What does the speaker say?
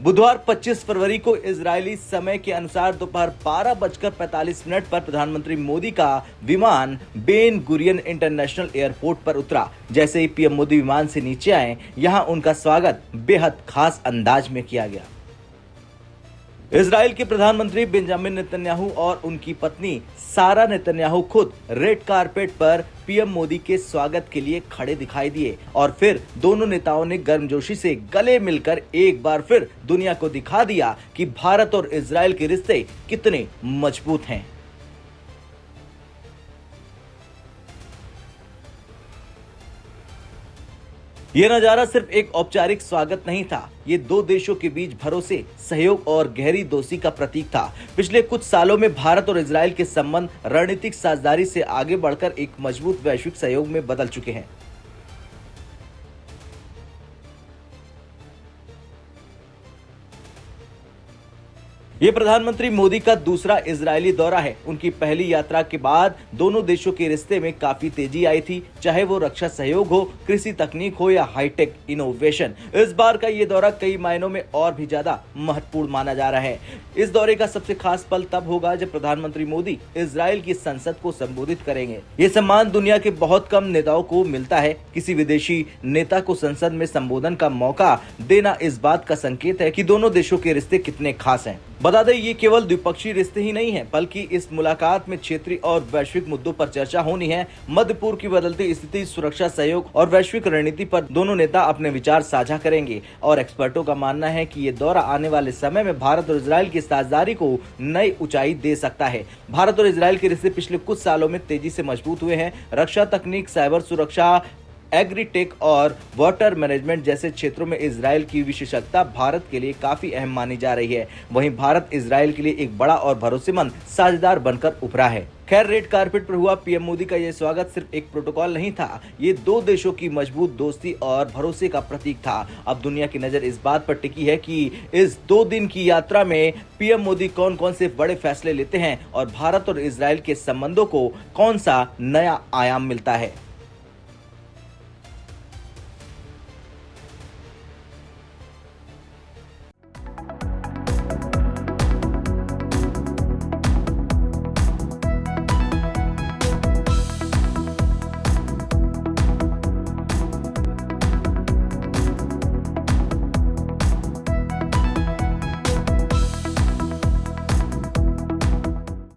बुधवार 25 फरवरी को इजरायली समय के अनुसार दोपहर 12:45 पर प्रधानमंत्री मोदी का विमान बेन गुरियन इंटरनेशनल एयरपोर्ट पर उतरा। जैसे ही पीएम मोदी विमान से नीचे आए, यहां उनका स्वागत बेहद खास अंदाज में किया गया। इजराइल के प्रधानमंत्री बेंजामिन नेतन्याहू और उनकी पत्नी सारा नेतन्याहू खुद रेड कारपेट पर पीएम मोदी के स्वागत के लिए खड़े दिखाई दिए और फिर दोनों नेताओं ने गर्मजोशी से गले मिलकर एक बार फिर दुनिया को दिखा दिया कि भारत और इजराइल के रिश्ते कितने मजबूत हैं। यह नजारा सिर्फ एक औपचारिक स्वागत नहीं था, ये दो देशों के बीच भरोसे, सहयोग और गहरी दोस्ती का प्रतीक था। पिछले कुछ सालों में भारत और इजराइल के संबंध रणनीतिक साझेदारी से आगे बढ़कर एक मजबूत वैश्विक सहयोग में बदल चुके हैं। ये प्रधानमंत्री मोदी का दूसरा इजरायली दौरा है। उनकी पहली यात्रा के बाद दोनों देशों के रिश्ते में काफी तेजी आई थी, चाहे वो रक्षा सहयोग हो, कृषि तकनीक हो या हाईटेक इनोवेशन। इस बार का ये दौरा कई मायनों में और भी ज्यादा महत्वपूर्ण माना जा रहा है। इस दौरे का सबसे खास पल तब होगा जब प्रधानमंत्री मोदी इजराइल की संसद को संबोधित करेंगे। ये सम्मान दुनिया के बहुत कम नेताओं को मिलता है। किसी विदेशी नेता को संसद में संबोधन का मौका देना इस बात का संकेत है कि दोनों देशों के रिश्ते कितने खास हैं। बता दें, ये केवल द्विपक्षीय रिश्ते ही नहीं है, बल्कि इस मुलाकात में क्षेत्रीय और वैश्विक मुद्दों पर चर्चा होनी है। मध्य पूर्व की बदलती स्थिति, सुरक्षा सहयोग और वैश्विक रणनीति पर दोनों नेता अपने विचार साझा करेंगे और एक्सपर्टों का मानना है कि ये दौरा आने वाले समय में भारत और इजराइल की साझेदारी को नई ऊंचाई दे सकता है। भारत और इजराइल के रिश्ते पिछले कुछ सालों में तेजी से मजबूत हुए हैं। रक्षा तकनीक, साइबर सुरक्षा, एग्रीटेक और वाटर मैनेजमेंट जैसे क्षेत्रों में इजराइल की विशेषज्ञता भारत के लिए काफी अहम मानी जा रही है। वहीं भारत इजराइल के लिए एक बड़ा और भरोसेमंद साझेदार बनकर उभरा है। खैर, रेड कारपेट पर हुआ पीएम मोदी का यह स्वागत सिर्फ एक प्रोटोकॉल नहीं था, ये दो देशों की मजबूत दोस्ती और भरोसे का प्रतीक था। अब दुनिया की नजर इस बात पर टिकी है कि इस 2 दिन की यात्रा में पीएम मोदी कौन कौन से बड़े फैसले लेते हैं और भारत और इजराइल के संबंधों को कौन सा नया आयाम मिलता है।